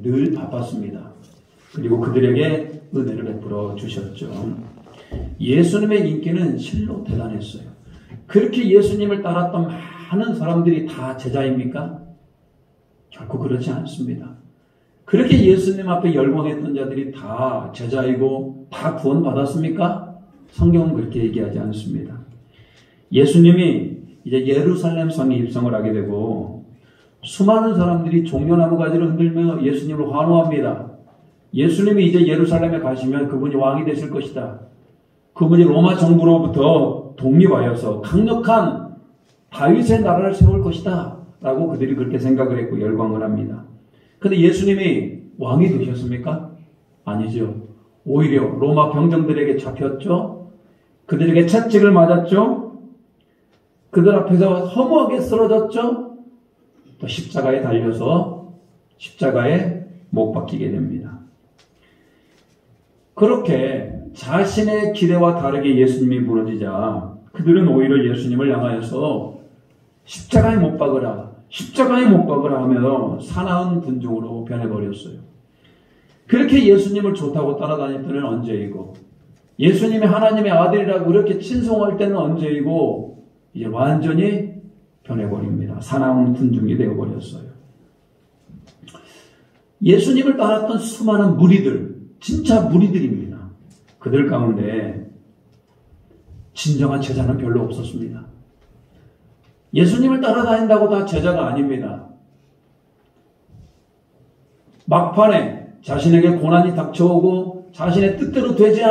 늘 바빴습니다. 그리고 그들에게 은혜를 베풀어 주셨죠. 예수님의 인기는 실로 대단했어요. 그렇게 예수님을 따랐던 많은 사람들이 다 제자입니까? 결코 그렇지 않습니다. 그렇게 예수님 앞에 열광했던 자들이 다 제자이고 다 구원받았습니까? 성경은 그렇게 얘기하지 않습니다. 예수님이 이제 예루살렘 성에 입성을 하게 되고 수많은 사람들이 종려나무 가지를 흔들며 예수님을 환호합니다. 예수님이 이제 예루살렘에 가시면 그분이 왕이 되실 것이다. 그분이 로마 정부로부터 독립하여서 강력한 다윗의 나라를 세울 것이다. 라고 그들이 그렇게 생각을 했고 열광을 합니다. 그런데 예수님이 왕이 되셨습니까? 아니죠. 오히려 로마 병정들에게 잡혔죠. 그들에게 채찍을 맞았죠. 그들 앞에서 허무하게 쓰러졌죠. 또 십자가에 달려서 십자가에 못 박히게 됩니다. 그렇게 자신의 기대와 다르게 예수님이 무너지자 그들은 오히려 예수님을 향하여서 십자가에 못 박으라, 십자가에 못 박으라 하며 사나운 군중으로 변해버렸어요. 그렇게 예수님을 좋다고 따라다닐 때는 언제이고 예수님이 하나님의 아들이라고 그렇게 친송할 때는 언제이고 이제 완전히 변해버립니다. 사나운 군중이 되어버렸어요. 예수님을 따랐던 수많은 무리들, 진짜 무리들입니다. 그들 가운데 진정한 제자는 별로 없었습니다. 예수님을 따라다닌다고 다 제자가 아닙니다. 막판에 자신에게 고난이 닥쳐오고 자신의 뜻대로 되지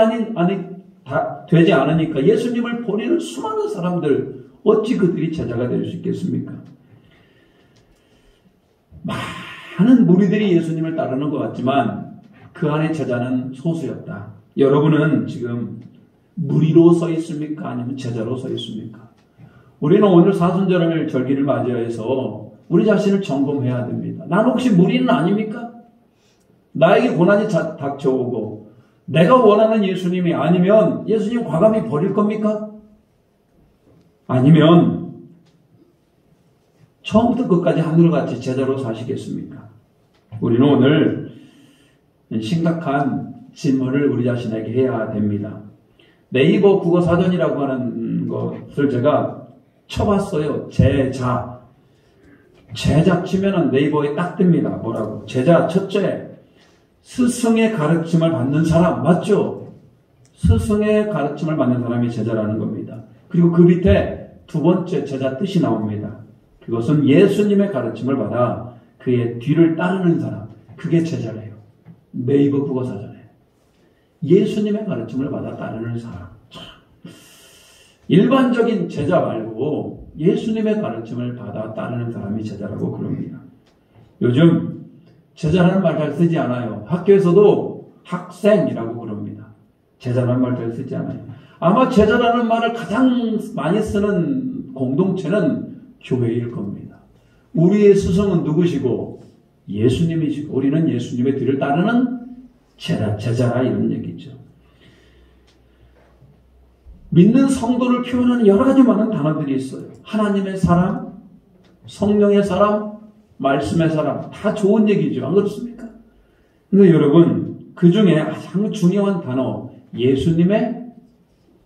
않으니까 예수님을 버리는 수많은 사람들, 어찌 그들이 제자가 될 수 있겠습니까? 많은 무리들이 예수님을 따르는 것 같지만 그 안에 제자는 소수였다. 여러분은 지금 무리로 서 있습니까? 아니면 제자로 서 있습니까? 우리는 오늘 사순절 절기를 맞이해서 우리 자신을 점검해야 됩니다. 난 혹시 무리는 아닙니까? 나에게 고난이 닥쳐오고 내가 원하는 예수님이 아니면 예수님 과감히 버릴 겁니까? 아니면 처음부터 끝까지 하늘같이 제자로 사시겠습니까? 우리는 오늘 심각한 질문을 우리 자신에게 해야 됩니다. 네이버 국어 사전이라고 하는 것을 제가 쳐봤어요. 제자 치면은 네이버에 딱 뜹니다. 뭐라고? 제자 첫째, 스승의 가르침을 받는 사람, 맞죠? 스승의 가르침을 받는 사람이 제자라는 겁니다. 그리고 그 밑에 두 번째 제자 뜻이 나옵니다. 그것은 예수님의 가르침을 받아 그의 뒤를 따르는 사람, 그게 제자래요. 네이버 국어사전에 예수님의 가르침을 받아 따르는 사람. 일반적인 제자 말고 예수님의 가르침을 받아 따르는 사람이 제자라고 그럽니다. 요즘 제자라는 말 잘 쓰지 않아요. 학교에서도 학생이라고 그럽니다. 제자라는 말 잘 쓰지 않아요. 아마 제자라는 말을 가장 많이 쓰는 공동체는 교회일 겁니다. 우리의 스승은 누구시고? 예수님이시고 우리는 예수님의 뒤를 따르는 제자라 이런 얘기죠. 믿는 성도를 표현하는 여러 가지 많은 단어들이 있어요. 하나님의 사람, 성령의 사람, 말씀의 사람, 다 좋은 얘기죠. 안 그렇습니까? 근데 여러분, 그 중에 가장 중요한 단어, 예수님의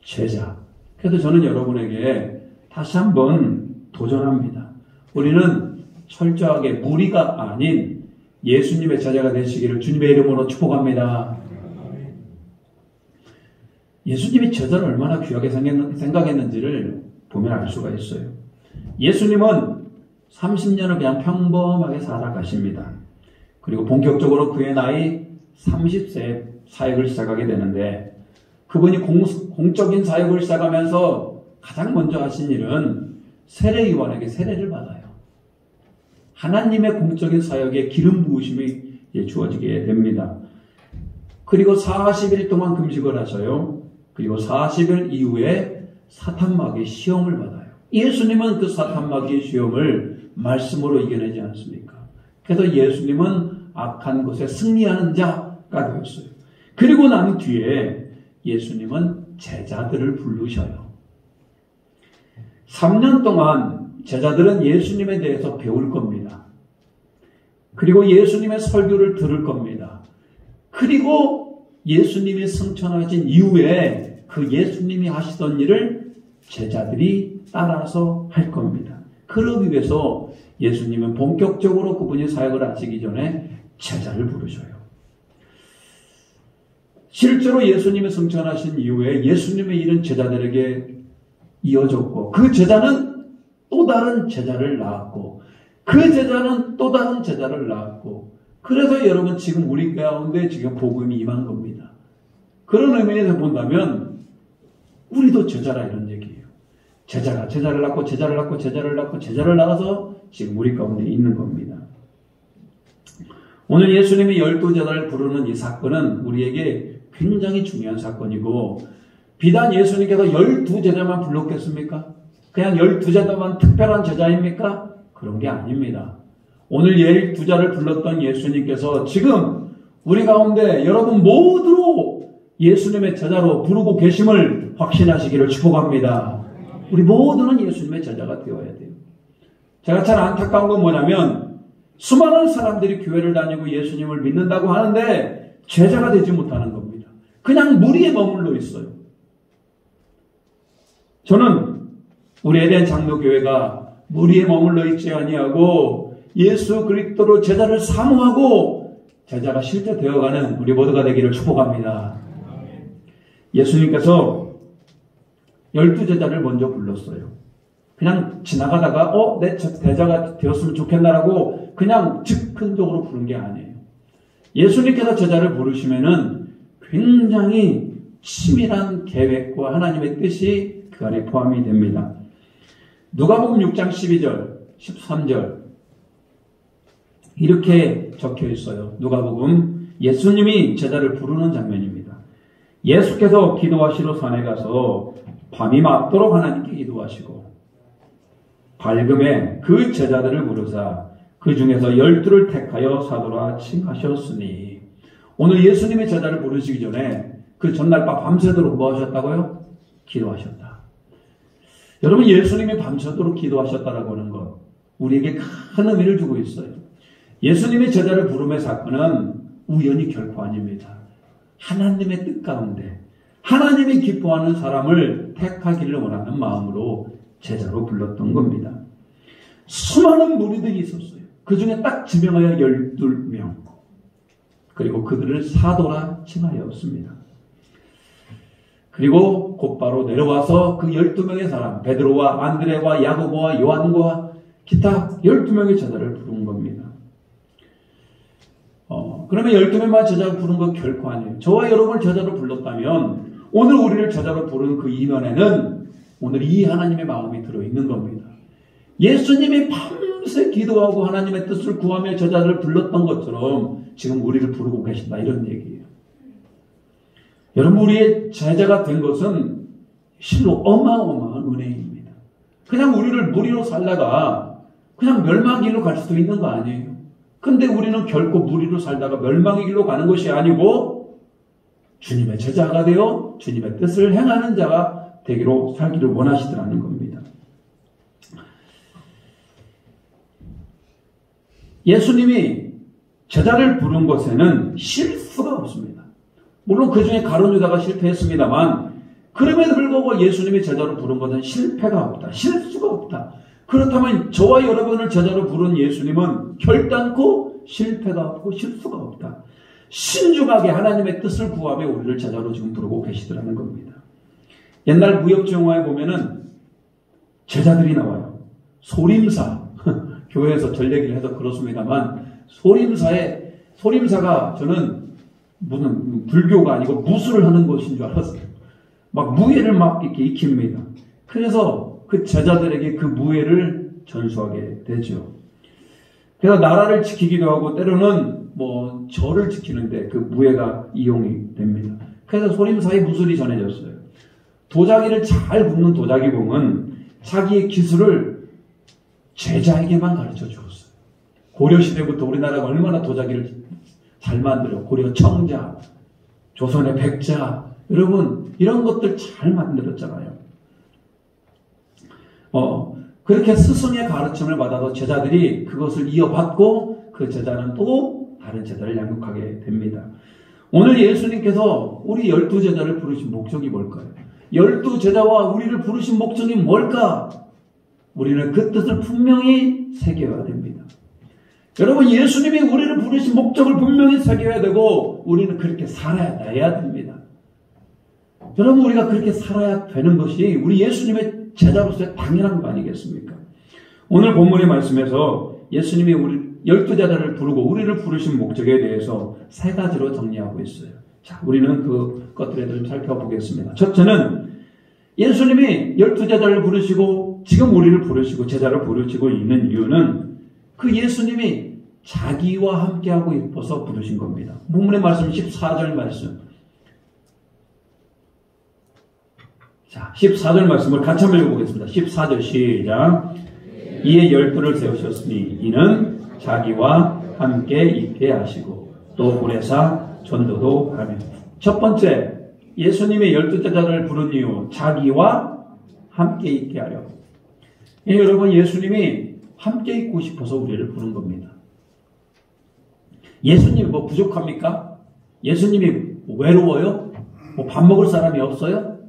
제자. 그래서 저는 여러분에게 다시 한번 도전합니다. 우리는 철저하게 무리가 아닌 예수님의 제자가 되시기를 주님의 이름으로 축복합니다. 예수님이 제자를 얼마나 귀하게 생각했는지를 보면 알 수가 있어요. 예수님은 30년을 그냥 평범하게 살아가십니다. 그리고 본격적으로 그의 나이 30세에 사역을 시작하게 되는데 그분이 공적인 사역을 시작하면서 가장 먼저 하신 일은 세례요한에게 세례를 받아요. 하나님의 공적인 사역에 기름 부으심이 주어지게 됩니다. 그리고 40일 동안 금식을 하셔요. 그리고 40일 이후에 사탄마귀의 시험을 받아요. 예수님은 그 사탄마귀의 시험을 말씀으로 이겨내지 않습니까? 그래서 예수님은 악한 것에 승리하는 자가 되었어요. 그리고 난 뒤에 예수님은 제자들을 부르셔요. 3년 동안 제자들은 예수님에 대해서 배울 겁니다. 그리고 예수님의 설교를 들을 겁니다. 그리고 예수님이 승천하신 이후에 그 예수님이 하시던 일을 제자들이 따라서 할 겁니다. 그러기 위해서 예수님은 본격적으로 그분이 사역을 하시기 전에 제자를 부르셔요. 실제로 예수님이 승천하신 이후에 예수님의 일은 제자들에게 이어졌고 그 제자는 또 다른 제자를 낳았고 그 제자는 또 다른 제자를 낳았고 그래서 여러분 지금 우리 가운데 지금 복음이 임한 겁니다. 그런 의미에서 본다면 우리도 제자라 이런 얘기예요. 제자가 제자를 낳고 제자를 낳고 제자를 낳고 제자를 낳아서 지금 우리 가운데 있는 겁니다. 오늘 예수님이 12제자를 부르는 이 사건은 우리에게 굉장히 중요한 사건이고 비단 예수님께서 12제자만 불렀겠습니까? 그냥 12제자만 특별한 제자입니까? 그런 게 아닙니다. 오늘 12제자를 불렀던 예수님께서 지금 우리 가운데 여러분 모두로 예수님의 제자로 부르고 계심을 확신하시기를 축복합니다. 우리 모두는 예수님의 제자가 되어야 돼요. 제가 참 안타까운 건 뭐냐면 수많은 사람들이 교회를 다니고 예수님을 믿는다고 하는데 제자가 되지 못하는 겁니다. 그냥 무리에 머물러 있어요. 저는 우리 에덴 장로교회가 무리에 머물러 있지 아니하고 예수 그리스도로 제자를 사모하고 제자가 실제 되어가는 우리 모두가 되기를 축복합니다. 예수님께서 12제자를 먼저 불렀어요. 그냥 지나가다가 내 제자가 되었으면 좋겠나라고 그냥 즉흥적으로 부른 게 아니에요. 예수님께서 제자를 부르시면은 굉장히 치밀한 계획과 하나님의 뜻이 그 안에 포함이 됩니다. 누가복음 6장 12절, 13절 이렇게 적혀 있어요. 누가복음 예수님이 제자를 부르는 장면입니다. 예수께서 기도하시러 산에 가서 밤이 맞도록 하나님께 기도하시고 밝음에 그 제자들을 부르사 그 중에서 12를 택하여 사도라 칭하셨으니 오늘 예수님의 제자를 부르시기 전에 그 전날 밤새도록 뭐 하셨다고요? 기도하셨다. 여러분 예수님이 밤새도록 기도하셨다라고 하는 것 우리에게 큰 의미를 주고 있어요. 예수님의 제자를 부름의 사건은 우연이 결코 아닙니다. 하나님의 뜻 가운데 하나님이 기뻐하는 사람을 택하기를 원하는 마음으로 제자로 불렀던 겁니다. 수많은 무리들이 있었어요. 그 중에 딱 지명하여 12명 그리고 그들을 사도라 칭하였습니다. 그리고 곧바로 내려와서 그 12명의 사람 베드로와 안드레와 야고보와 요한과 기타 12명의 제자를 부른 겁니다. 그러면 12명만 제자로 부른 건 결코 아니에요. 저와 여러분을 제자로 불렀다면 오늘 우리를 제자로 부른 그 이면에는 오늘 이 하나님의 마음이 들어있는 겁니다. 예수님이 밤새 기도하고 하나님의 뜻을 구하며 제자를 불렀던 것처럼 지금 우리를 부르고 계신다 이런 얘기예요. 여러분 우리의 제자가 된 것은 실로 어마어마한 은혜입니다. 그냥 우리를 무리로 살다가 그냥 멸망의 길로 갈 수도 있는 거 아니에요. 근데 우리는 결코 무리로 살다가 멸망의 길로 가는 것이 아니고 주님의 제자가 되어 주님의 뜻을 행하는 자가 되기로 살기를 원하시더라는 겁니다. 예수님이 제자를 부른 것에는 실수가 없습니다. 물론 그 중에 가룟 유다가 실패했습니다만 그럼에도 불구하고 예수님이 제자로 부른 것은 실패가 없다. 실수가 없다. 그렇다면 저와 여러분을 제자로 부른 예수님은 결단코 실패가 없고 실수가 없다. 신중하게 하나님의 뜻을 구하며 우리를 제자로 지금 부르고 계시더라는 겁니다. 옛날 무협지영화에 보면은 제자들이 나와요. 소림사 교회에서 절 얘기를 해서 그렇습니다만 소림사가 저는 무슨 불교가 아니고 무술을 하는 것인 줄 알았어요. 막 무예를 막 이렇게 익힙니다. 그래서 그 제자들에게 그 무예를 전수하게 되죠. 그래서 나라를 지키기도 하고 때로는 뭐 절을 지키는데 그 무예가 이용이 됩니다. 그래서 소림사의 무술이 전해졌어요. 도자기를 잘 굽는 도자기공은 자기의 기술을 제자에게만 가르쳐 주었어요. 고려시대부터 우리나라가 얼마나 도자기를 잘 만들어. 고려 청자, 조선의 백자, 여러분 이런 것들 잘 만들었잖아요. 그렇게 스승의 가르침을 받아서 제자들이 그것을 이어받고 그 제자는 또 다른 제자를 양육하게 됩니다. 오늘 예수님께서 우리 12제자를 부르신 목적이 뭘까요? 12제자와 우리를 부르신 목적이 뭘까? 우리는 그 뜻을 분명히 새겨야 됩니다. 여러분, 예수님이 우리를 부르신 목적을 분명히 새겨야 되고 우리는 그렇게 살아야 됩니다. 여러분, 우리가 그렇게 살아야 되는 것이 우리 예수님의 제자로서의 당연한 거 아니겠습니까? 오늘 본문의 말씀에서 예수님이 우리 12제자를 부르고 우리를 부르신 목적에 대해서 세 가지로 정리하고 있어요. 자, 우리는 그 것들에 대해서 좀 살펴보겠습니다. 첫째는 예수님이 12제자를 부르시고 지금 우리를 부르시고 제자를 부르시고 있는 이유는 그 예수님이 자기와 함께하고 싶어서 부르신 겁니다. 본문의 말씀 14절 말씀. 자, 14절 말씀을 같이 한번 읽어보겠습니다. 14절 시작. 이에 12를 세우셨으니 이는 자기와 함께 있게 하시고 또 보내사 전도도 하며. 첫 번째, 예수님이 12제자를 부른 이유, 자기와 함께 있게 하려. 여러분, 예수님이 함께 있고 싶어서 우리를 부른 겁니다. 예수님 뭐 부족합니까? 예수님이 외로워요? 뭐 밥 먹을 사람이 없어요?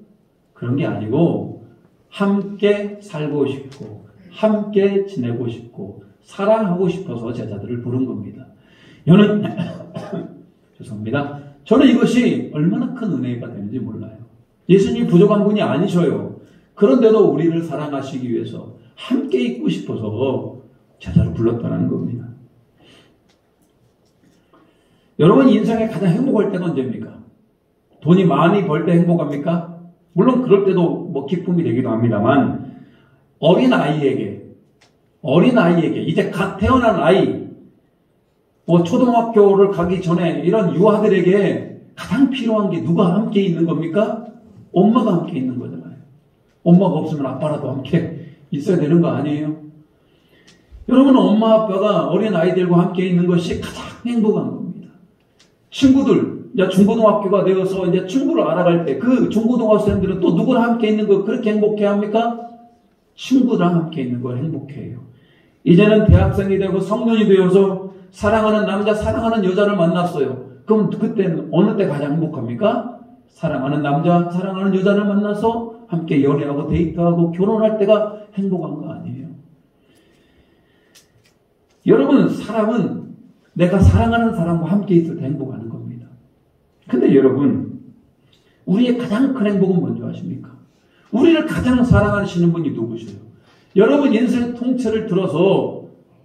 그런 게 아니고 함께 살고 싶고 함께 지내고 싶고 사랑하고 싶어서 제자들을 부른 겁니다. 저는 죄송합니다. 저는 이것이 얼마나 큰 은혜가 되는지 몰라요. 예수님이 부족한 분이 아니셔요. 그런데도 우리를 사랑하시기 위해서 함께 있고 싶어서 제자를 불렀다는 겁니다. 여러분, 인생에 가장 행복할 때는 언제입니까? 돈이 많이 벌 때 행복합니까? 물론 그럴 때도 뭐 기쁨이 되기도 합니다만 어린아이에게 이제 갓 태어난 아이, 뭐 초등학교를 가기 전에 이런 유아들에게 가장 필요한 게 누가 함께 있는 겁니까? 엄마가 함께 있는 거잖아요. 엄마가 없으면 아빠라도 함께 있어야 되는 거 아니에요? 여러분, 엄마 아빠가 어린 아이들과 함께 있는 것이 가장 행복한 겁니다. 친구들, 이제 중고등학교가 되어서 이제 친구를 알아갈 때 그 중고등학생들은 또 누구랑 함께 있는 거 그렇게 행복해 합니까? 친구랑 함께 있는 걸 행복해해요. 이제는 대학생이 되고 성년이 되어서 사랑하는 남자, 사랑하는 여자를 만났어요. 그럼 그때는 어느 때 가장 행복합니까? 사랑하는 남자, 사랑하는 여자를 만나서 함께 연애하고 데이트하고 결혼할 때가 행복한 거 아니에요? 여러분, 사람은 내가 사랑하는 사람과 함께 있을 때 행복하는 겁니다. 근데 여러분, 우리의 가장 큰 행복은 뭔지 아십니까? 우리를 가장 사랑하시는 분이 누구세요? 여러분, 인생 통째를 들어서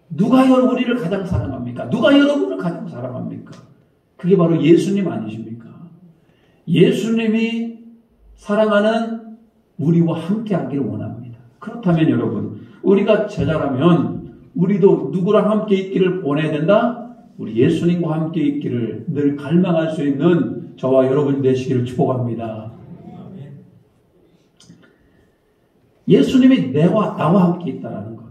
누가 우리를 가장 사랑합니까? 누가 여러분을 가장 사랑합니까? 그게 바로 예수님 아니십니까? 예수님이 사랑하는 우리와 함께 하기를 원합니다. 그렇다면 여러분, 우리가 제자라면 우리도 누구랑 함께 있기를 원해야 된다? 우리 예수님과 함께 있기를 늘 갈망할 수 있는 저와 여러분 되시기를 축복합니다. 예수님이 나와 함께 있다라는 것.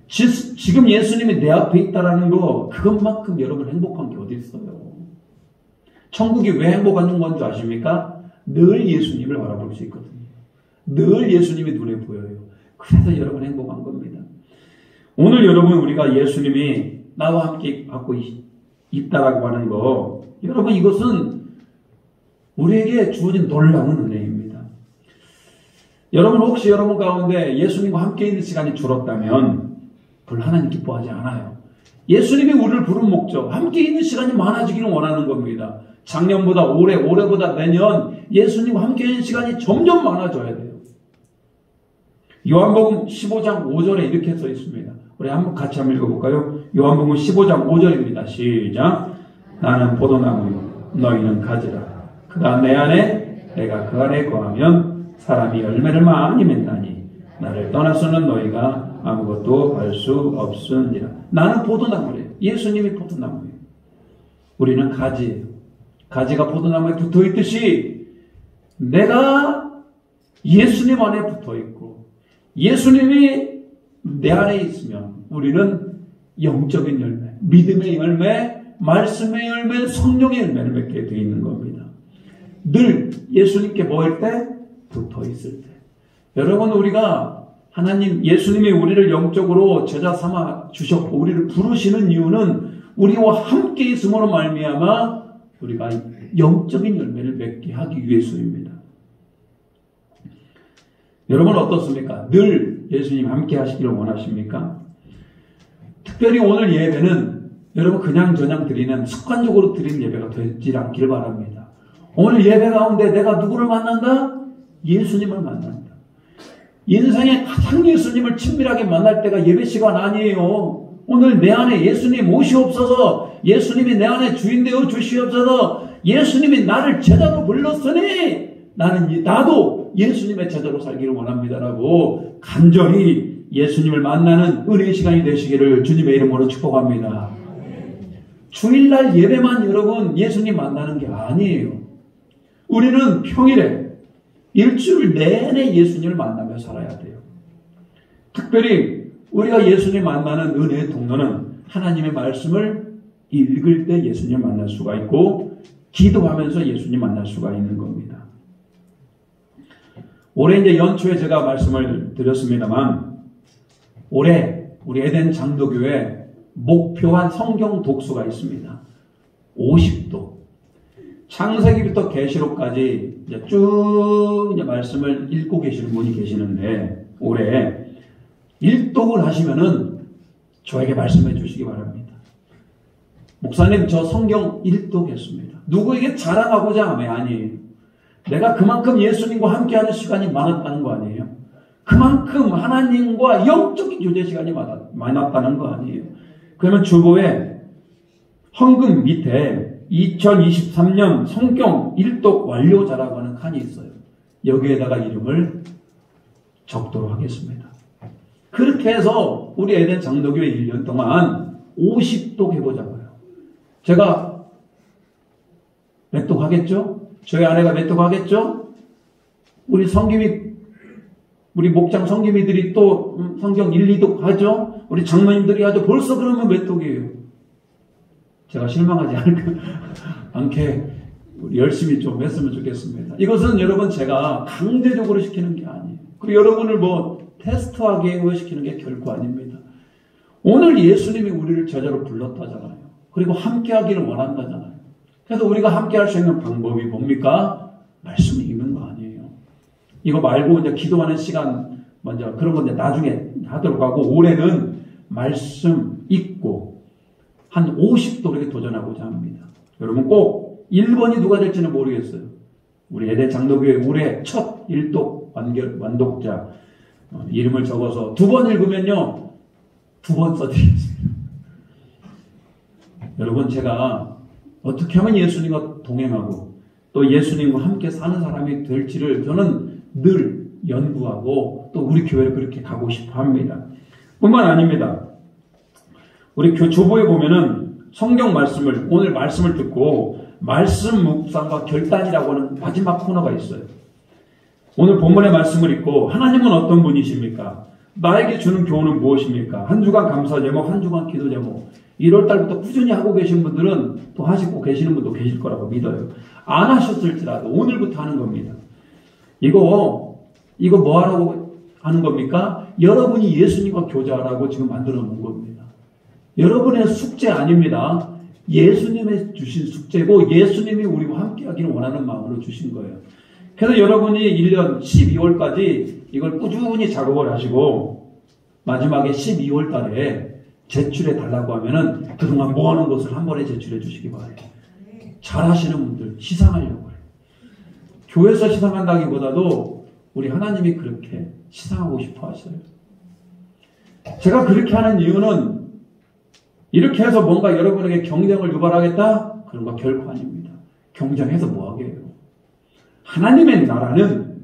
지금 예수님이 내 앞에 있다라는 거, 그것만큼 여러분 행복한 게 어디 있어요? 천국이 왜 행복한 건지 아십니까? 늘 예수님을 바라볼 수 있거든요. 늘 예수님이 눈에 보여요. 그래서 여러분 행복한 겁니다. 오늘 여러분, 우리가 예수님이 나와 함께 갖고 있다라고 하는 거, 여러분, 이것은 우리에게 주어진 놀라운 은혜입니다. 여러분, 혹시 여러분 가운데 예수님과 함께 있는 시간이 줄었다면 별로 하나님 기뻐하지 않아요. 예수님이 우리를 부른 목적, 함께 있는 시간이 많아지기를 원하는 겁니다. 작년보다 올해보다 내년 예수님과 함께 있는 시간이 점점 많아져야 돼요. 요한복음 15장 5절에 이렇게 써 있습니다. 우리 같이 한번 읽어볼까요? 요한복음 15장 5절입니다. 시작. 나는 포도나무요, 너희는 가지라. 그가 내 안에, 내가 그 안에 거하면 사람이 열매를 많이 맺나니 나를 떠나서는 너희가 아무것도 할 수 없으니라. 나는 포도나무래요. 예수님이 포도나무예요. 우리는 가지예요. 가지가 포도나무에 붙어있듯이 내가 예수님 안에 붙어있고 예수님이 내 안에 있으면 우리는 영적인 열매, 믿음의 열매, 말씀의 열매, 성령의 열매를 맺게 되어 있는 겁니다. 늘 예수님께 모일 때, 붙어 있을 때. 여러분, 우리가 예수님이 우리를 영적으로 제자 삼아 주셨고 우리를 부르시는 이유는 우리와 함께 있음으로 말미암아 우리가 영적인 열매를 맺게 하기 위해서입니다. 여러분 어떻습니까? 늘 예수님 함께 하시기를 원하십니까? 특별히 오늘 예배는 여러분 그냥저냥 드리는 습관적으로 드리는 예배가 되지 않기를 바랍니다. 오늘 예배 가운데 내가 누구를 만난다? 예수님을 만난다. 인생에 가장 예수님을 친밀하게 만날 때가 예배 시간 아니에요. 오늘 내 안에 예수님 오시옵소서, 예수님이 내 안에 주인 되어 주시옵소서, 예수님이 나를 제자로 불렀으니 나도 예수님의 제자로 살기를 원합니다라고 간절히 예수님을 만나는 은혜의 시간이 되시기를 주님의 이름으로 축복합니다. 주일날 예배만 여러분 예수님 만나는 게 아니에요. 우리는 평일에 일주일 내내 예수님을 만나며 살아야 돼요. 특별히 우리가 예수님 만나는 은혜의 통로는 하나님의 말씀을 읽을 때 예수님 만날 수가 있고 기도하면서 예수님 만날 수가 있는 겁니다. 올해 이제 연초에 제가 말씀을 드렸습니다만 올해 우리 에덴 장로교회 목표한 성경 독서가 있습니다. 50도. 창세기부터 계시록까지 이제 쭉 이제 말씀을 읽고 계시는 분이 계시는데 올해 일독을 하시면은 저에게 말씀해 주시기 바랍니다. 목사님 저 성경 일독했습니다. 누구에게 자랑하고자 하면 아니에요. 내가 그만큼 예수님과 함께하는 시간이 많았다는 거 아니에요. 그만큼 하나님과 영적인 교제 시간이 많았다는 거 아니에요. 그러면 주보에 헌금 밑에 2023년 성경 일독 완료자라고 하는 칸이 있어요. 여기에다가 이름을 적도록 하겠습니다. 그렇게 해서 우리 에덴 장로교회 1년 동안 50독 해보자고요. 제가 몇 독 하겠죠? 저희 아내가 몇 독 하겠죠? 우리 목장 성김이들이 또 성경 1, 2독 하죠? 우리 장로님들이 하죠? 벌써 그러면 몇 독이에요? 제가 실망하지 않게 열심히 좀 했으면 좋겠습니다. 이것은 여러분 제가 강제적으로 시키는 게 아니에요. 그리고 여러분을 테스트하게 시키는 게 결코 아닙니다. 오늘 예수님이 우리를 제자로 불렀다잖아요. 그리고 함께 하기를 원한다잖아요. 그래서 우리가 함께 할 수 있는 방법이 뭡니까? 말씀 읽는 거 아니에요. 이거 말고 이제 기도하는 시간 먼저 그런 건 이제 나중에 하도록 하고 올해는 말씀 읽고 한 50도에게 도전하고자 합니다. 여러분 꼭 1번이 누가 될지는 모르겠어요. 우리 에덴 장로교회 올해 첫 일독 완독자 이름을 적어서 2번 읽으면요 2번 써드리겠습니다. 여러분 제가 어떻게 하면 예수님과 동행하고 또 예수님과 함께 사는 사람이 될지를 저는 늘 연구하고 또 우리 교회를 그렇게 가고 싶어 합니다. 뿐만 아닙니다. 우리 주보에 보면은 성경 말씀을 오늘 말씀을 듣고 말씀 묵상과 결단이라고 하는 마지막 코너가 있어요. 오늘 본문의 말씀을 읽고 하나님은 어떤 분이십니까? 나에게 주는 교훈은 무엇입니까? 한 주간 감사 제목, 한 주간 기도 제목. 1월달부터 꾸준히 하고 계신 분들은 또 하시고 계시는 분도 계실 거라고 믿어요. 안 하셨을지라도 오늘부터 하는 겁니다. 이거 뭐 하라고 하는 겁니까? 여러분이 예수님과 교제하라고 지금 만들어 놓은 겁니다. 여러분의 숙제 아닙니다. 예수님의 주신 숙제고 예수님이 우리와 함께 하기를 원하는 마음으로 주신 거예요. 그래서 여러분이 1년 12월까지 이걸 꾸준히 작업을 하시고 마지막에 12월 달에 제출해 달라고 하면은 그동안 모아놓은 것을 한 번에 제출해 주시기 바래요. 잘하시는 분들 시상하려고 해요. 교회에서 시상한다기보다도 우리 하나님이 그렇게 시상하고 싶어 하셔요. 제가 그렇게 하는 이유는 이렇게 해서 뭔가 여러분에게 경쟁을 유발하겠다? 그런 거 결코 아닙니다. 경쟁해서 뭐하게 해요? 하나님의 나라는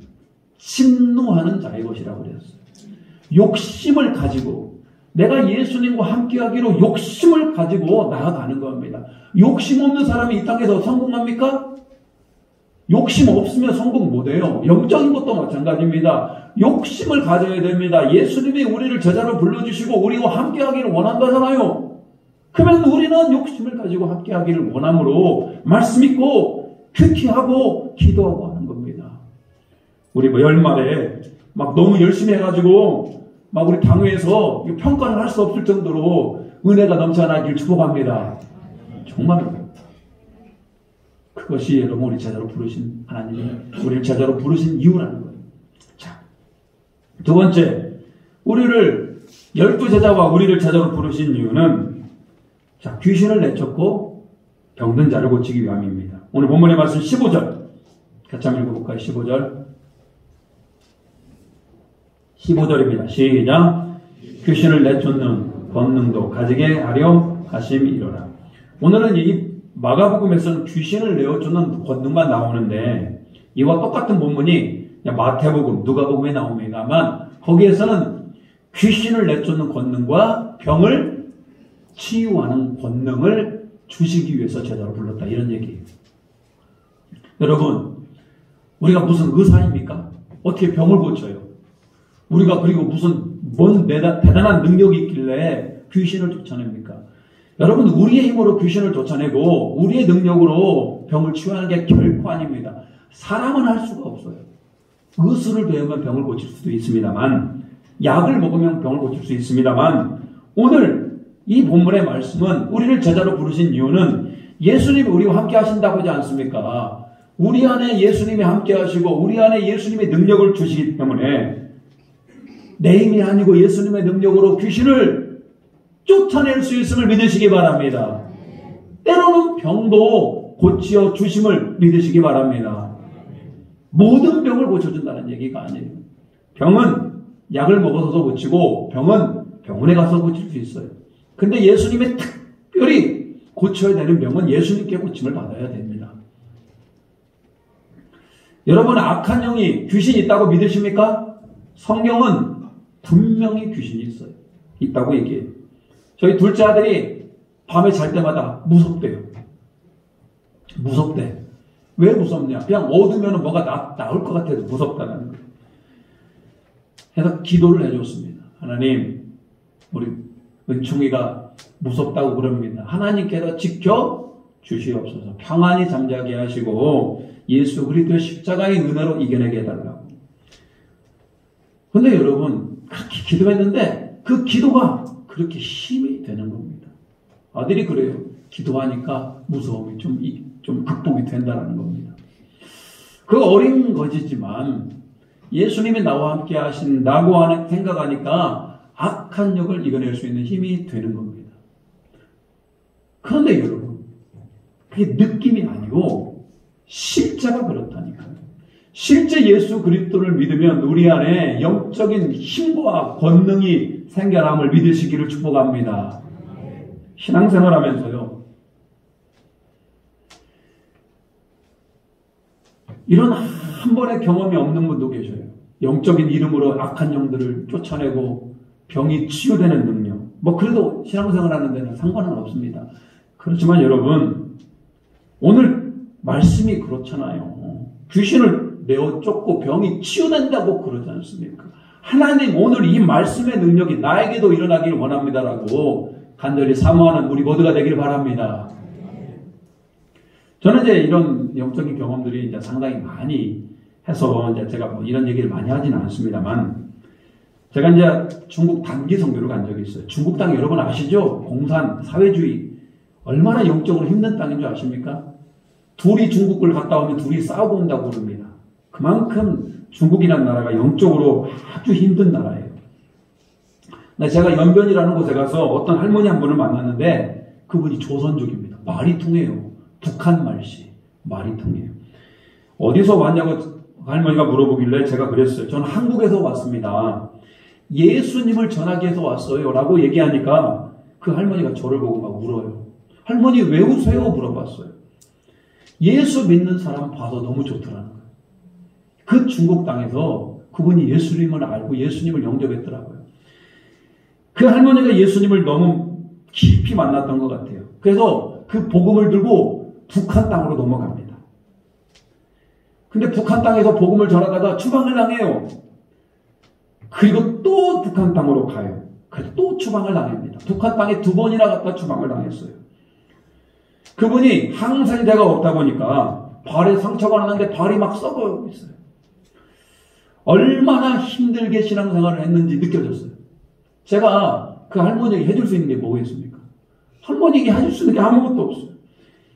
침노하는 자의 것이라고 그랬어요. 욕심을 가지고 내가 예수님과 함께하기로 욕심을 가지고 나아가는 겁니다. 욕심 없는 사람이 이 땅에서 성공합니까? 욕심 없으면 성공 못해요. 영적인 것도 마찬가지입니다. 욕심을 가져야 됩니다. 예수님이 우리를 제자로 불러주시고 우리와 함께하기를 원한다잖아요. 그러면 우리는 욕심을 가지고 함께하기를 원함으로 말씀 읽고 큐티하고 기도하고 하는 겁니다. 우리 연말에 막 너무 열심히 해가지고 막 우리 당회에서 평가를 할 수 없을 정도로 은혜가 넘쳐나길 축복합니다. 정말로. 그것이 여러분 우리 제자로 부르신 하나님이 우리를 제자로 부르신 이유라는 거예요. 자, 두 번째, 우리를 12제자와 우리를 제자로 부르신 이유는 자, 귀신을 내쫓고 병든 자를 고치기 위함입니다. 오늘 본문의 말씀 15절 같이 한번 읽어볼까요? 15절입니다. 시작. 귀신을 내쫓는 권능도 가지게 하려 하심이로라. 오늘은 이 마가복음에서는 귀신을 내어쫓는 권능만 나오는데 이와 똑같은 본문이 마태복음, 누가복음에 나옵니다만 거기에서는 귀신을 내쫓는 권능과 병을 치유하는 권능을 주시기 위해서 제자로 불렀다. 이런 얘기예요. 여러분, 우리가 무슨 의사입니까? 어떻게 병을 고쳐요? 우리가 그리고 무슨 뭔 대단한 능력이 있길래 귀신을 쫓아냅니까? 여러분, 우리의 힘으로 귀신을 쫓아내고 우리의 능력으로 병을 치유하는 게 결코 아닙니다. 사람은 할 수가 없어요. 의술을 배우면 병을 고칠 수도 있습니다만, 약을 먹으면 병을 고칠 수 있습니다만, 오늘 이 본문의 말씀은 우리를 제자로 부르신 이유는 예수님이 우리와 함께 하신다고 하지 않습니까? 우리 안에 예수님이 함께 하시고 우리 안에 예수님의 능력을 주시기 때문에 내 힘이 아니고 예수님의 능력으로 귀신을 쫓아낼 수 있음을 믿으시기 바랍니다. 때로는 병도 고치어 주심을 믿으시기 바랍니다. 모든 병을 고쳐준다는 얘기가 아니에요. 병은 약을 먹어서 고치고 병은 병원에 가서 고칠 수 있어요. 근데 예수님의 특별히 고쳐야 되는 병은 예수님께 고침을 받아야 됩니다. 여러분, 악한 영이 귀신이 있다고 믿으십니까? 성경은 분명히 귀신이 있어요. 있다고 얘기해요. 저희 둘째 아들이 밤에 잘 때마다 무섭대요. 무섭대. 왜 무섭냐? 그냥 어두면 뭐가 나올 것 같아도 무섭다는 거예요. 그래서 기도를 해줬습니다. 하나님, 우리 은총이가 무섭다고 그럽니다. 하나님께서 지켜 주시옵소서. 평안히 잠자게 하시고 예수 그리스도의 십자가의 은혜로 이겨내게 해달라고. 근데 여러분, 그렇게 기도했는데 그 기도가 그렇게 힘이 되는 겁니다. 아들이 그래요. 기도하니까 무서움이 좀 극복이 된다는 겁니다. 그 어린 거지지만 예수님이 나와 함께 하신다고 생각하니까 악한 영을 이겨낼 수 있는 힘이 되는 겁니다. 그런데 여러분, 그게 느낌이 아니고 실제가 그렇다니까요. 실제 예수 그리스도를 믿으면 우리 안에 영적인 힘과 권능이 생겨남을 믿으시기를 축복합니다. 신앙생활하면서요, 이런 한 번의 경험이 없는 분도 계셔요. 영적인 이름으로 악한 영들을 쫓아내고 병이 치유되는 능력. 그래도 신앙생활 하는 데는 상관은 없습니다. 그렇지만 여러분, 오늘 말씀이 그렇잖아요. 귀신을 내어 쫓고 병이 치유된다고 그러지 않습니까? 하나님, 오늘 이 말씀의 능력이 나에게도 일어나기를 원합니다라고 간절히 사모하는 우리 모두가 되기를 바랍니다. 저는 이제 이런 영적인 경험들이 이제 상당히 많이 해서 이제 제가 이런 얘기를 많이 하지는 않습니다만, 제가 이제 중국 단기 선교를 간 적이 있어요. 중국 땅 여러분 아시죠? 공산, 사회주의. 얼마나 영적으로 힘든 땅인 줄 아십니까? 둘이 중국을 갔다 오면 둘이 싸우고 온다고 그럽니다. 그만큼 중국이라는 나라가 영적으로 아주 힘든 나라예요. 제가 연변이라는 곳에 가서 어떤 할머니 한 분을 만났는데 그분이 조선족입니다. 말이 통해요. 북한 말씨. 말이 통해요. 어디서 왔냐고 할머니가 물어보길래 제가 그랬어요. 저는 한국에서 왔습니다. 예수님을 전하기 위해서 왔어요. 라고 얘기하니까 그 할머니가 저를 보고 막 울어요. 할머니 왜 우세요? 물어봤어요. 예수 믿는 사람 봐서 너무 좋더라는 거예요. 그 중국 땅에서 그분이 예수님을 알고 예수님을 영접했더라고요. 그 할머니가 예수님을 너무 깊이 만났던 것 같아요. 그래서 그 복음을 들고 북한 땅으로 넘어갑니다. 근데 북한 땅에서 복음을 전하다가 추방을 당해요. 그리고 또 북한 땅으로 가요. 그래서 또 추방을 당합니다. 북한 땅에 2번이나 갔다 추방을 당했어요. 그분이 항생제가 없다 보니까 발에 상처가 나는데 발이 막 썩어 있어요. 얼마나 힘들게 신앙생활을 했는지 느껴졌어요. 제가 그 할머니에게 해줄 수 있는 게 뭐겠습니까? 할머니에게 하실 수 있는 게 아무것도 없어요.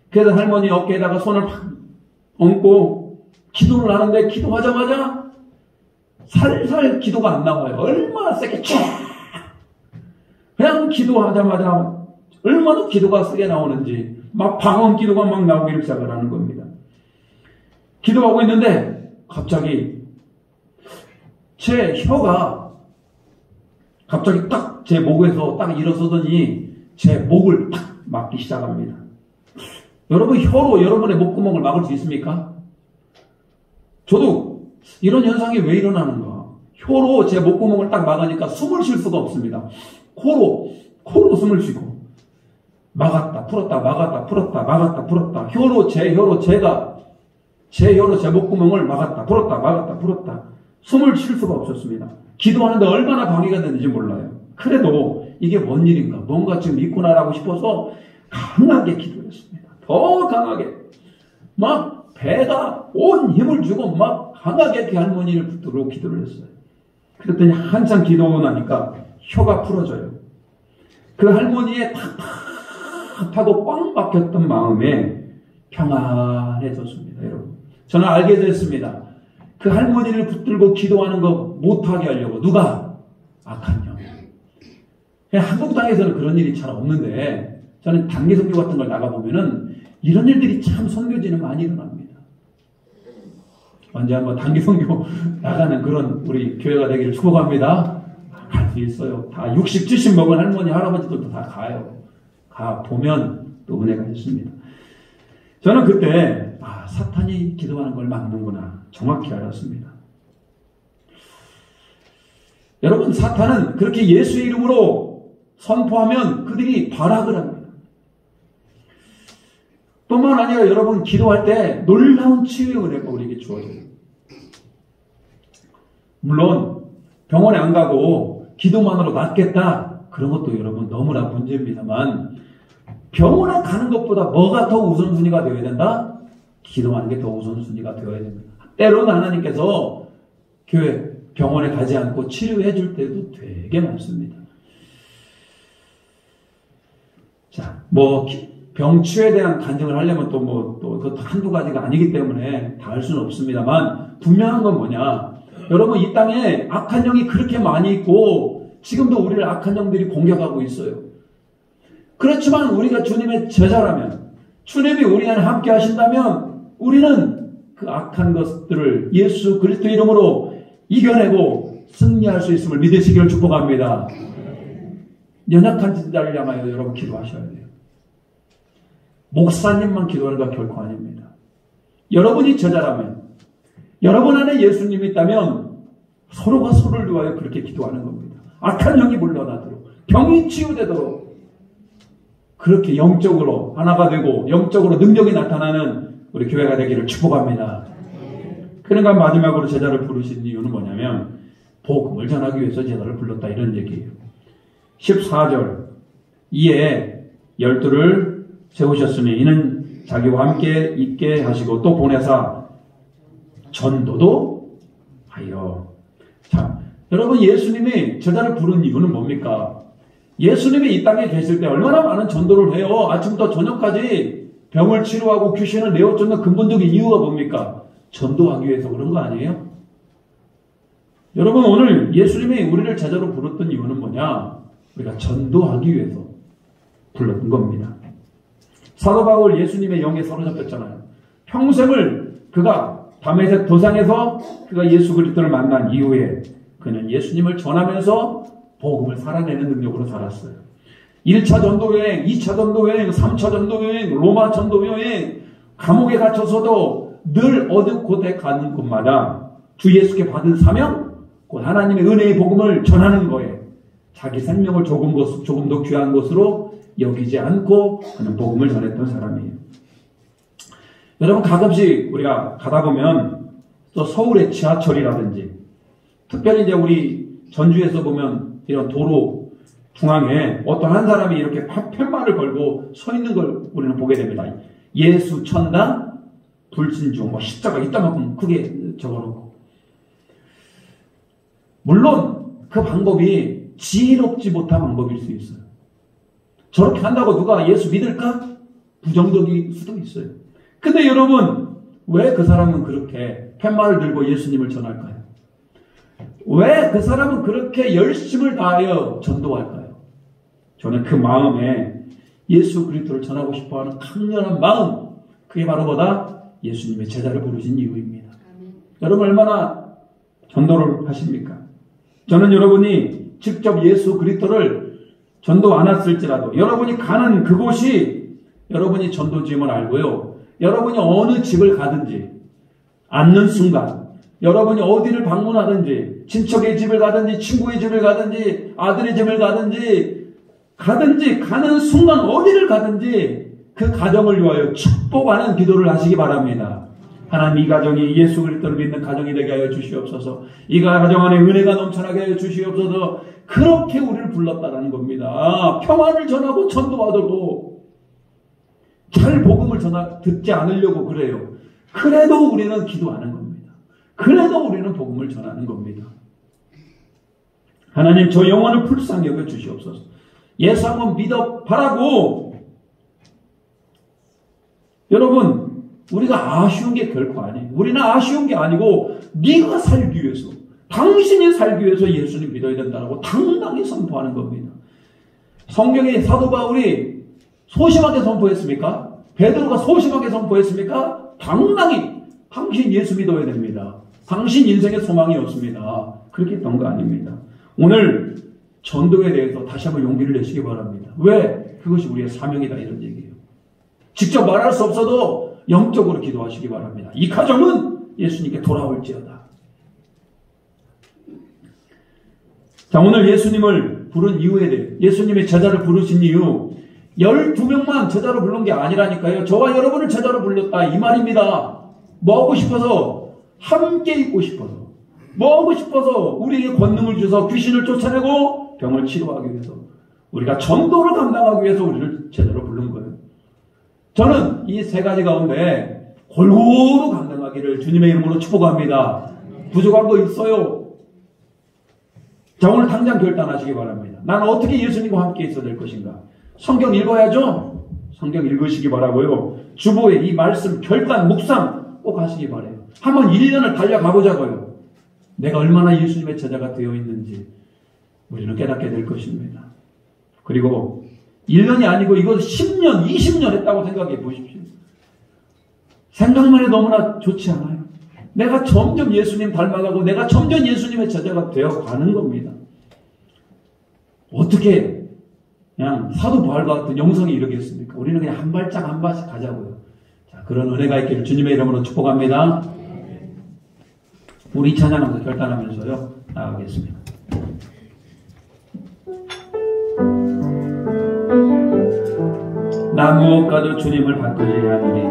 그래서 할머니 어깨에다가 손을 팍 얹고 기도를 하는데 기도하자마자 살살 기도가 안 나와요. 얼마나 세게 쫙! 그냥 기도하자마자 얼마나 기도가 세게 나오는지 막 방언 기도가 막 나오기 시작을 하는 겁니다. 기도하고 있는데 갑자기 제 혀가 갑자기 딱 제 목에서 딱 일어서더니 제 목을 탁 막기 시작합니다. 여러분 혀로 여러분의 목구멍을 막을 수 있습니까? 저도 이런 현상이 왜 일어나는가? 혀로 제 목구멍을 딱 막으니까 숨을 쉴 수가 없습니다. 코로 숨을 쉬고 막았다 풀었다 막았다 풀었다 막았다 풀었다 제 혀로 제 목구멍을 막았다 풀었다 막았다 풀었다 숨을 쉴 수가 없었습니다. 기도하는데 얼마나 방해가 되는지 몰라요. 그래도 이게 뭔 일인가 뭔가 지금 있구나라고 싶어서 강하게 기도했습니다. 더 강하게 막 배가 온 힘을 주고 막 강하게 그 할머니를 붙들고 기도를 했어요. 그랬더니 한참 기도하고 나니까 혀가 풀어져요. 그 할머니의 탁탁하고 꽉 막혔던 마음에 평안해졌습니다. 여러분 저는 알게 됐습니다. 그 할머니를 붙들고 기도하는 거 못하게 하려고 누가? 악한 영. 한국 땅에서는 그런 일이 잘 없는데 저는 단기 선교 같은 걸 나가보면은 이런 일들이 참 선교지는 많이 일어납니다. 언제 한번 단기 선교 나가는 그런 우리 교회가 되기를 축복합니다. 갈 수 있어요. 다 60, 70 먹은 할머니, 할아버지들도 다 가요. 가 보면 또 은혜가 있습니다. 저는 그때 사탄이 기도하는 걸 막는구나 정확히 알았습니다. 여러분 사탄은 그렇게 예수의 이름으로 선포하면 그들이 발악을 합니다. 뿐만 아니라 여러분 기도할 때 놀라운 치유의 은혜가 우리에게 주어져요. 물론 병원에 안 가고 기도만으로 낫겠다 그런 것도 여러분 너무나 문제입니다만 병원에 가는 것보다 뭐가 더 우선순위가 되어야 된다? 기도하는 게 더 우선순위가 되어야 됩니다. 때로는 하나님께서 병원에 가지 않고 치료해 줄 때도 되게 많습니다. 자, 병치유에 대한 간증을 하려면 또 한두 가지가 아니기 때문에 다 할 수는 없습니다만 분명한 건 뭐냐? 여러분 이 땅에 악한 영이 그렇게 많이 있고 지금도 우리를 악한 영들이 공격하고 있어요. 그렇지만 우리가 주님의 제자라면 주님이 우리 안에 함께 하신다면 우리는 그 악한 것들을 예수 그리스도 이름으로 이겨내고 승리할 수 있음을 믿으시기를 축복합니다. 연약한 자를 향하여 여러분 기도하셔야 돼요. 목사님만 기도하는 건 결코 아닙니다. 여러분이 제자라면 여러분 안에 예수님이 있다면 서로가 서로를 위하여 그렇게 기도하는 겁니다. 악한 영이 물러나도록 병이 치유되도록 그렇게 영적으로 하나가 되고 영적으로 능력이 나타나는 우리 교회가 되기를 축복합니다. 그러니까 마지막으로 제자를 부르신 이유는 뭐냐면 복음을 전하기 위해서 제자를 불렀다 이런 얘기예요. 14절 이에 12를 세우셨으니 이는 자기와 함께 있게 하시고 또 보내사 전도도 하여. 자, 여러분 예수님이 제자를 부른 이유는 뭡니까? 예수님이 이 땅에 계실 때 얼마나 많은 전도를 해요. 아침부터 저녁까지 병을 치료하고 귀신을 내어쫓는 근본적인 이유가 뭡니까? 전도하기 위해서 그런 거 아니에요? 여러분 오늘 예수님이 우리를 제자로 불렀던 이유는 뭐냐? 우리가 전도하기 위해서 불렀던 겁니다. 사도 바울 예수님의 영에 사로잡혔잖아요. 평생을 그가 다메섹 도상에서 그가 예수 그리스도를 만난 이후에 그는 예수님을 전하면서 복음을 살아내는 능력으로 살았어요. 1차 전도여행, 2차 전도여행, 3차 전도여행, 로마 전도여행, 감옥에 갇혀서도 늘 어느 곳에 가는 곳마다 주 예수께 받은 사명, 곧 하나님의 은혜의 복음을 전하는 거에 자기 생명을 조금 더 귀한 것으로 여기지 않고 그는 복음을 전했던 사람이에요. 여러분 가끔씩 우리가 가다 보면 또 서울의 지하철이라든지 특별히 이제 우리 전주에서 보면 이런 도로 중앙에 어떤 한 사람이 이렇게 팻말을 걸고 서 있는 걸 우리는 보게 됩니다. 예수 천당 불신중 십자가 이따만큼 크게 적어놓고 물론 그 방법이 지혜롭지 못한 방법일 수 있어요. 저렇게 한다고 누가 예수 믿을까? 부정적일 수도 있어요. 근데 여러분, 왜 그 사람은 그렇게 팻말을 들고 예수님을 전할까요? 왜 그 사람은 그렇게 열심을 다하여 전도할까요? 저는 그 마음에 예수 그리스도를 전하고 싶어하는 강렬한 마음, 그게 바로 뭐다? 예수님의 제자를 부르신 이유입니다. 여러분 얼마나 전도를 하십니까? 저는 여러분이 직접 예수 그리스도를 전도 안 왔을지라도 여러분이 가는 그곳이 여러분이 전도지임을 알고요. 여러분이 어느 집을 가든지 앉는 순간 여러분이 어디를 방문하든지 친척의 집을 가든지 친구의 집을 가든지 아들의 집을 가든지 가는 순간 어디를 가든지 그 가정을 위하여 축복하는 기도를 하시기 바랍니다. 하나님 이 가정이 예수 그리스도를 믿는 가정이 되게 하여 주시옵소서. 이 가정 안에 은혜가 넘쳐나게 하여 주시옵소서. 그렇게 우리를 불렀다는 겁니다. 평안을 전하고 전도하더라도 잘 복음을 듣지 않으려고 그래요. 그래도 우리는 기도하는 겁니다. 그래도 우리는 복음을 전하는 겁니다. 하나님 저 영혼을 불쌍히 여겨 주시옵소서. 예수 한번 믿어 바라고. 여러분 우리가 아쉬운 게 결코 아니에요. 우리는 아쉬운 게 아니고 네가 살기 위해서, 당신이 살기 위해서 예수님 믿어야 된다고 당당히 선포하는 겁니다. 성경에 사도 바울이 소심하게 선포했습니까? 베드로가 소심하게 선포했습니까? 당당히 당신 예수 믿어야 됩니다. 당신 인생에 소망이 없습니다. 그렇게 했던 거 아닙니다. 오늘 전도에 대해서 다시 한번 용기를 내시기 바랍니다. 왜? 그것이 우리의 사명이다 이런 얘기예요. 직접 말할 수 없어도 영적으로 기도하시기 바랍니다. 이 가정은 예수님께 돌아올지어다. 자, 오늘 예수님을 부른 이유에 대해, 예수님의 제자를 부르신 이유, 12명만 제자로 부른 게 아니라니까요. 저와 여러분을 제자로 불렀다 이 말입니다. 뭐 하고 싶어서? 함께 있고 싶어서. 뭐 하고 싶어서? 우리에게 권능을 주셔서 귀신을 쫓아내고 병을 치료하기 위해서, 우리가 전도를 감당하기 위해서 우리를 제자로 부른 거예요. 저는 이 세 가지 가운데 골고루 감당하기를 주님의 이름으로 축복합니다. 부족한 거 있어요? 자, 오늘 당장 결단하시기 바랍니다. 나는 어떻게 예수님과 함께 있어야 될 것인가? 성경 읽어야죠? 성경 읽으시기 바라고요. 주보에 이 말씀 결단, 묵상 꼭 하시기 바라요. 한번 1년을 달려가보자고요. 내가 얼마나 예수님의 제자가 되어 있는지 우리는 깨닫게 될 것입니다. 그리고 1년이 아니고 이거 10년, 20년 했다고 생각해 보십시오. 생각만 해도 너무나 좋지 않아요? 내가 점점 예수님 닮아가고 내가 점점 예수님의 제자가 되어가는 겁니다. 어떻게 그냥 사도 바울과 같은 영성이 이르겠습니까? 우리는 그냥 한 발짝 한 발씩 가자고요. 자, 그런 은혜가 있기를 주님의 이름으로 축복합니다. 우리 찬양하면서 결단하면서요 나가겠습니다. 나 무엇과도 주님을 바꾸지 않으리.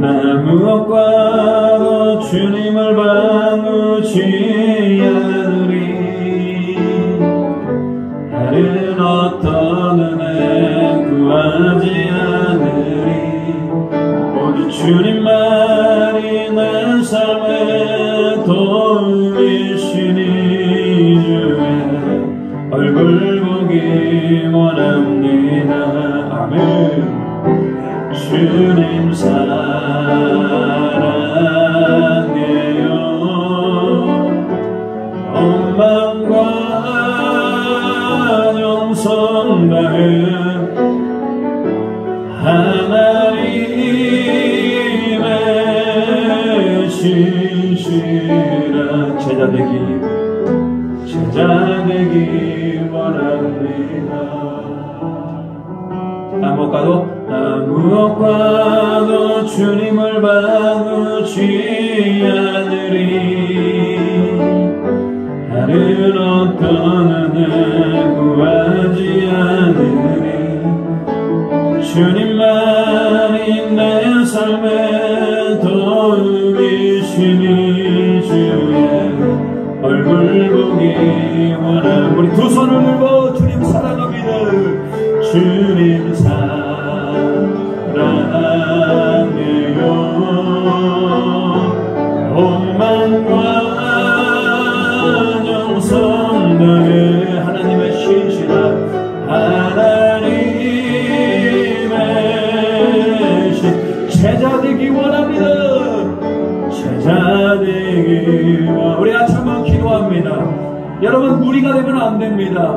나 무엇과도 주님을 바꾸지 않으리. 다른 어떤 은혜 구하지 않으리. 모두 주님만이 내 삶의 도우시니 주의 얼굴 보기 원합니다. 아멘. 주님 사랑해요. 원망과 영성 다해 하나님의 신실한 제자 되기 원합니다. 무엇과도 주님을 바꾸지 않으리. 다른 어떤 은혜 구하지 않으리. 주님만이 내 삶의 도우시니 주의 얼굴 보기 원함. 우리 두 손을 들고 주님 사랑합니다. 주님 사랑해요. 온 우리는 무리가 되면 안 됩니다.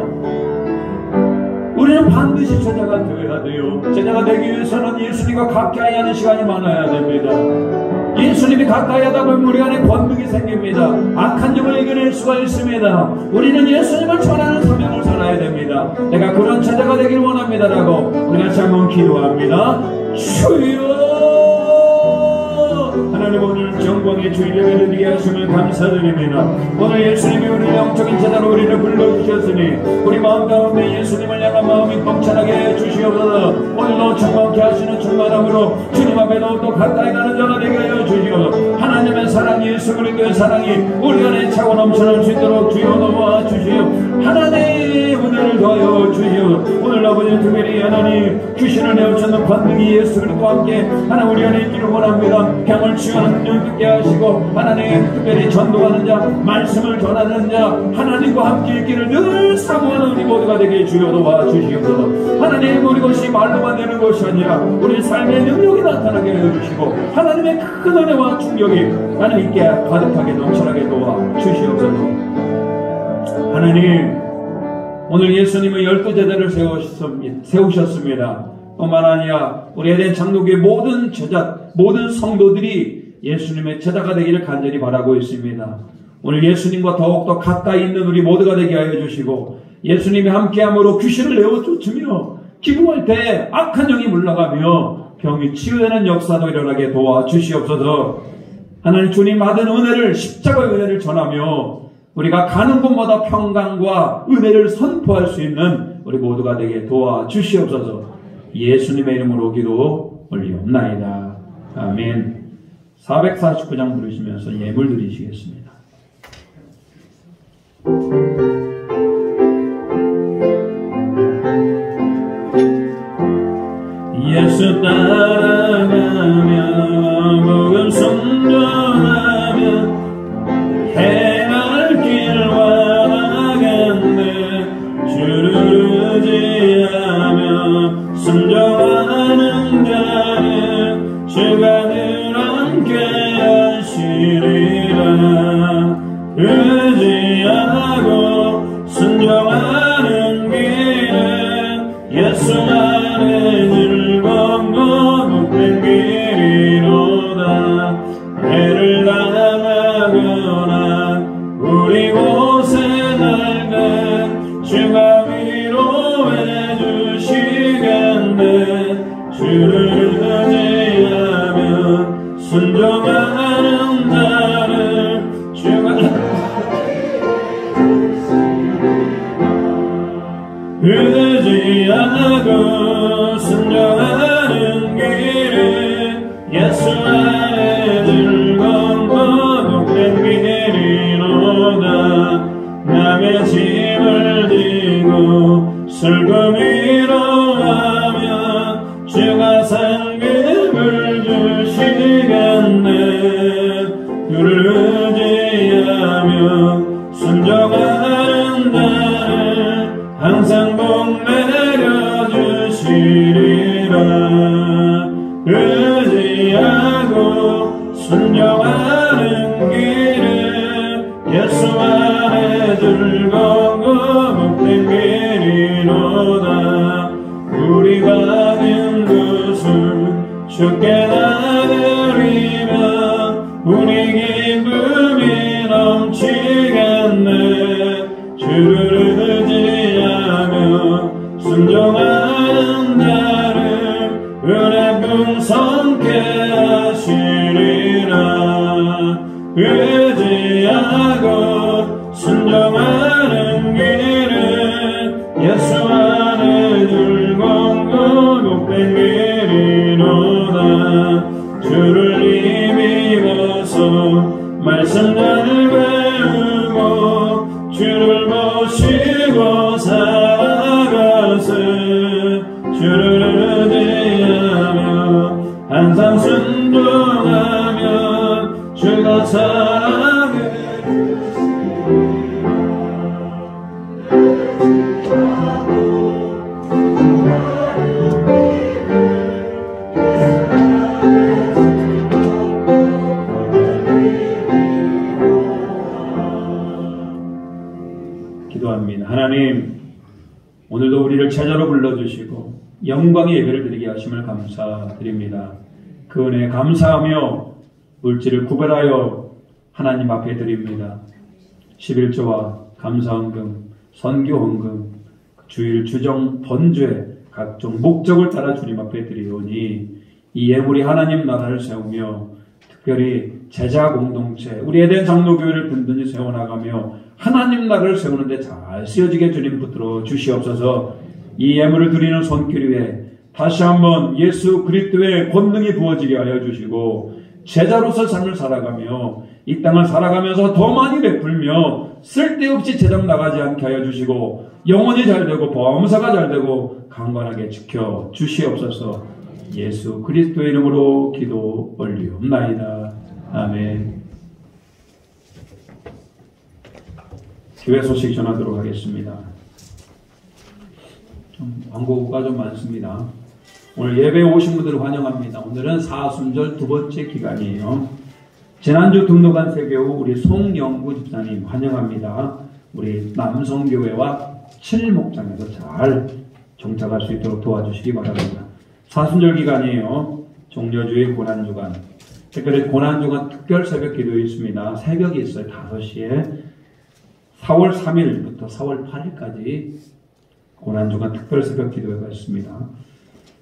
우리는 반드시 제자가 되어야 돼요. 제자가 되기 위해서는 예수님과 가까이 하는 시간이 많아야 됩니다. 예수님이 가까이 하다 보면 우리 안에 권능이 생깁니다. 악한 영을 이겨낼 수가 있습니다. 우리는 예수님을 전하는 사명을 살아야 됩니다. 내가 그런 제자가 되길 원합니다라고 우리 같이 한번 기도합니다. 주여, 하나님 오늘 영광의 주일에 드리게 하심을 감사드립니다. 오늘 예수님이 우리 영적인 제자로 우리를 불러주셨으니 우리 마음 가운데 예수님을 향한 마음이 넘쳐나게 해주시옵소서. 오늘도 충만케 하시는 충만함으로 주님 앞에 더욱더 가까이 가는 자가 되게 하여 주시옵소서. 하나님의 사랑, 예수 그리스도의 사랑이 우리 안에 차고 넘쳐날 수 있도록 주여 도와 주시옵. 하나님 은혜를 더하여 주시옵소서. 오늘 아버지 특별히 하나님 귀신을 내어쫓는 권능이 예수 그리스도와 함께 하나님 우리 안에 있기를 원합니다. 병을 치유하는 능력 있게 하시고 하나님 특별히 전도하는 자, 말씀을 전하는 자, 하나님과 함께 있기를 늘 사모하는 우리 모두가 되게 주여 도와 주시옵소서. 하나님 우리 것이 말로만 되는 것이 아니라 우리 삶의 능력이 나타나게 해주시고 하나님의 큰 은혜와 충격이 하나님 있게 가득하게 넘쳐나게 도와 주시옵소서. 하나님 오늘 예수님은 12제자를 세우셨습니다. 뿐만 아니라 우리 에덴 장로교의 모든 제자, 모든 성도들이 예수님의 제자가 되기를 간절히 바라고 있습니다. 오늘 예수님과 더욱더 가까이 있는 우리 모두가 되게 하여 주시고 예수님이 함께함으로 귀신을 내어쫓으며 기도할 때 악한 영이 물러가며 병이 치유되는 역사도 일어나게 도와주시옵소서. 하나님 주님 받은 은혜를, 십자가의 은혜를 전하며 우리가 가는 곳마다 평강과 은혜를 선포할 수 있는 우리 모두가 되게 도와주시옵소서. 예수님의 이름으로 기도 올리옵나이다. 아멘. 449장 부르시면서 예물 드리시겠습니다. 예수 따라가며 복음 순종하며 행할 길과 나간대 주를 의지하며 순종하는 자는 주가 늘 함께 하시리라. 의지하고 순종하는 길은 예수 안에 즐거움과 복된 길이로다. 해를 당하거나 우리 곳에 날든 주가 위로해 주시겠네. 주를 의지하며 순종하는 자를 주가 의지하고 순종하는 길은 예수 안에 즐거움과 복된 길이로다. 남의 짐을 지고 슬픔 위로하며 주가 상급을 주시겠네. 주를 의지하며 순종하는 자를 항상 복 내려주시리라. 의지하고 순종하는 길은 예수 안에 즐거움과 복된 길이로다. 우리 받은 것을 주께 나누리며 우리 기쁨이 넘치겠네. 주를 의지하며 순종하는 자를 은혜 풍성케 하시리라. 의지하고 순종하는 길은 예수 안에 즐거움과 복된 길이로다. 주를 힘입어서 말씀 잘 배우고 주를 모시고 살아가세. 주를 의지하며 항상 순종하며 주가 사랑해 기도합니다. 하나님, 오늘도 우리를 제자로 불러주시고 영광의 예배를 드리게 하심을 감사드립니다. 그 은혜에 감사하며 물질을 구별하여 하나님 앞에 드립니다. 11조와 감사헌금, 선교헌금, 주일, 주정, 번주의 각종 목적을 따라 주님 앞에 드리오니 이 예물이 하나님 나라를 세우며 특별히 제자 공동체, 우리 에덴 장로교회를 든든히 세워나가며 하나님 나라를 세우는데 잘 쓰여지게 주님 붙들어 주시옵소서. 이 예물을 드리는 손길 위에 다시 한번 예수 그리스도의 권능이 부어지게 하여 주시고 제자로서 삶을 살아가며 이 땅을 살아가면서 더 많이 베풀며 쓸데없이 재정 나가지 않게 하여 주시고 영혼이 잘되고 범사가 잘되고 강건하게 지켜 주시옵소서. 예수 그리스도의 이름으로 기도 올리옵나이다. 아멘. 교회 소식 전하도록 하겠습니다. 광고가 좀 많습니다. 오늘 예배 오신 분들을 환영합니다. 오늘은 사순절 두 번째 기간이에요. 지난주 등록한 세교우 우리 송영구 집사님 환영합니다. 우리 남성교회와 7목장에서 잘 정착할 수 있도록 도와주시기 바랍니다. 사순절 기간이에요. 종려주의 고난주간, 특별히 고난주간 특별 새벽 기도에 있습니다. 새벽이 있어요. 5시에 4월 3일부터 4월 8일까지 고난주간 특별 새벽 기도회가 있습니다.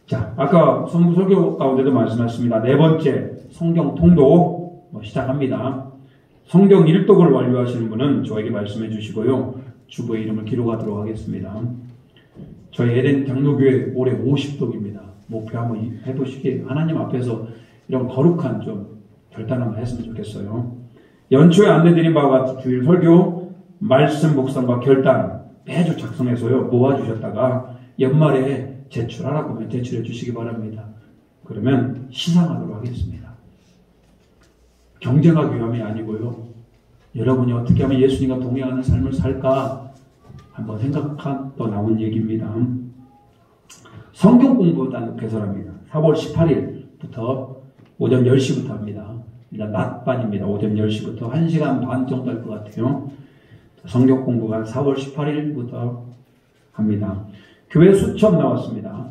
자, 아까 설교 가운데도 말씀하셨습니다. 네 번째 성경 통독 시작합니다. 성경 일독을 완료하시는 분은 저에게 말씀해 주시고요. 주보의 이름을 기록하도록 하겠습니다. 저희 에덴 장로교회 올해 50독입니다. 목표 한번 해보시기, 하나님 앞에서 이런 거룩한 좀 결단 한번 했으면 좋겠어요. 연초에 안내드린 바와 같이 주일 설교, 말씀 묵상과 결단 매주 작성해서요 모아주셨다가 연말에 제출하라고 하면 제출해 주시기 바랍니다. 그러면 시상하도록 하겠습니다. 경쟁하기 위함이 아니고요. 여러분이 어떻게 하면 예수님과 동행하는 삶을 살까 한번 생각하고 나온 얘기입니다. 성경 공부 단독 개설합니다. 4월 18일부터 오전 10시부터 합니다. 일단 낮반입니다. 오전 10시부터 1시간 반 정도 할 것 같아요. 성경 공부가 4월 18일부터 합니다. 교회 수첩 나왔습니다.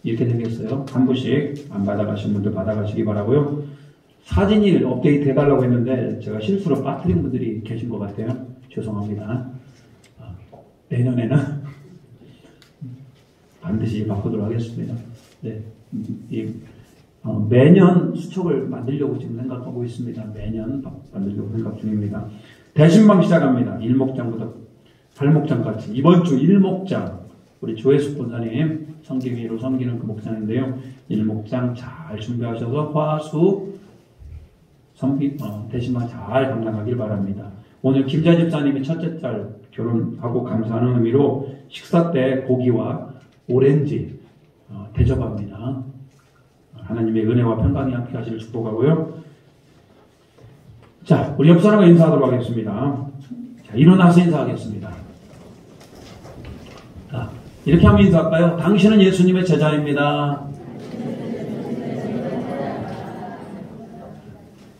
이렇게 생겼어요. 한 부씩 안 받아가신 분들 받아가시기 바라고요. 사진일 업데이트 해달라고 했는데 제가 실수로 빠뜨린 분들이 계신 것 같아요. 죄송합니다. 내년에는 반드시 바꾸도록 하겠습니다. 네, 매년 수첩을 만들려고 지금 생각하고 있습니다. 매년 만들려고 생각 중입니다. 대신방 시작합니다. 1목장부터 8목장까지. 이번 주 1목장, 우리 조혜숙 본사님 성기위로 섬기는 그 목장인데요. 1목장 잘 준비하셔서 화수 대신방 잘 감당하길 바랍니다. 오늘 김자 집사님이 첫째 딸 결혼하고 감사하는 의미로 식사 때 고기와 오렌지 대접합니다. 하나님의 은혜와 평강이 함께 하시길 축복하고요. 자, 우리 옆 사람과 인사하도록 하겠습니다. 자, 일어나서 인사하겠습니다. 자, 이렇게 하면 인사할까요? 당신은 예수님의 제자입니다.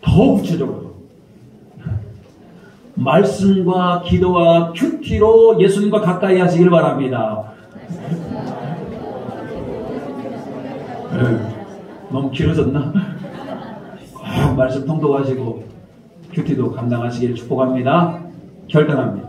더 구체적으로 말씀과 기도와 큐티로 예수님과 가까이 하시길 바랍니다. 네, 너무 길어졌나? 말씀 통독하시고 큐티도 감당하시길 축복합니다. 결단합니다.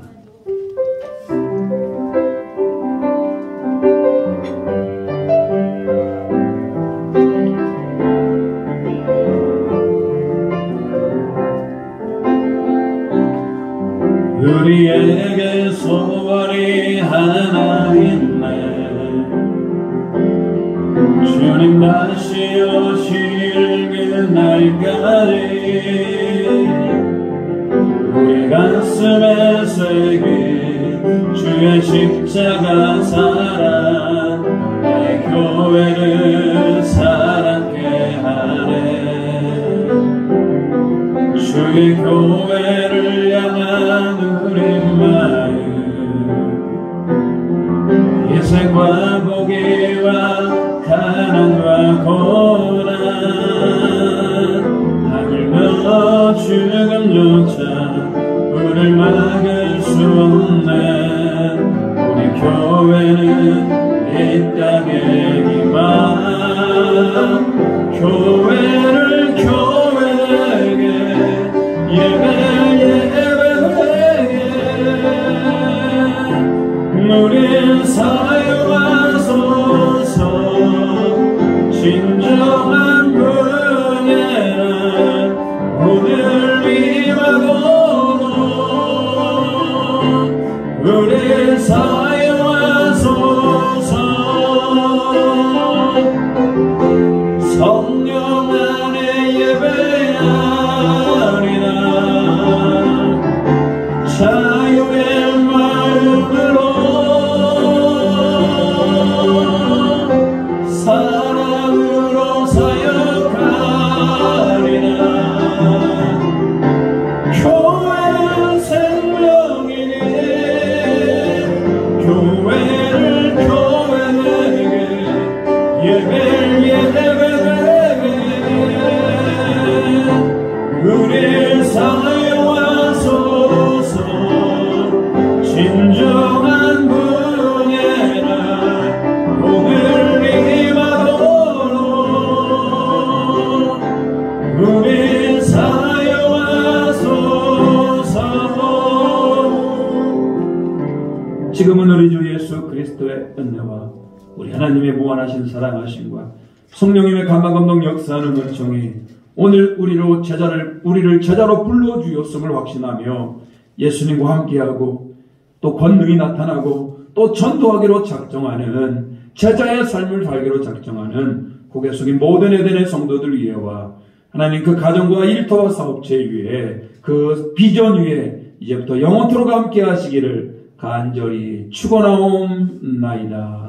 우리에게 소원이 하나 있네. 주님 다시 오실 그날까지 우리 가슴에 새긴 주의 십자가 사랑 내 교회를 사랑케 하네. 주의 교회를 향한 우리 마음 희생과 포기와 가난과 고난 하물며 죽음조차 우릴 막을 수 없는 우리 교회는 이 땅에 기만 교회를 교회에게 예배를 예배에게 우리 사용하소서 진정한 은혜는 오늘 임하도록 우리 사용하소서 성령 안에 예배하리라 자유의 마음으로 사랑으로 사역하리라 교회는 생명이니 교회를 교회에게 예배를 예배에게 우리 사용하소서 진정한 은혜라 오늘 임하도록 우리 사용하소서. 지금은 우리 주 예수 그리스도의 은혜와 우리 하나님의 무한하신 사랑하심과 성령님의 감화감동 역사하는 은총이 오늘 우리를 제자로 불러주었음을 확신하며 예수님과 함께하고 또 권능이 나타나고 또 전도하기로 작정하는 제자의 삶을 살기로 작정하는 고개 숙인 모든 에덴의 성도들 위에와 하나님 그 가정과 일터와 사업체 위에 그 비전 위에 이제부터 영원토록 함께 하시기를 간절히 축원하옵나이다.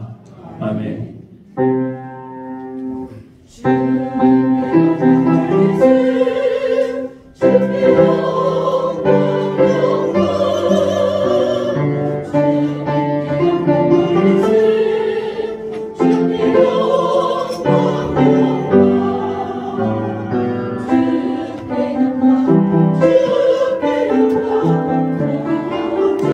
아멘.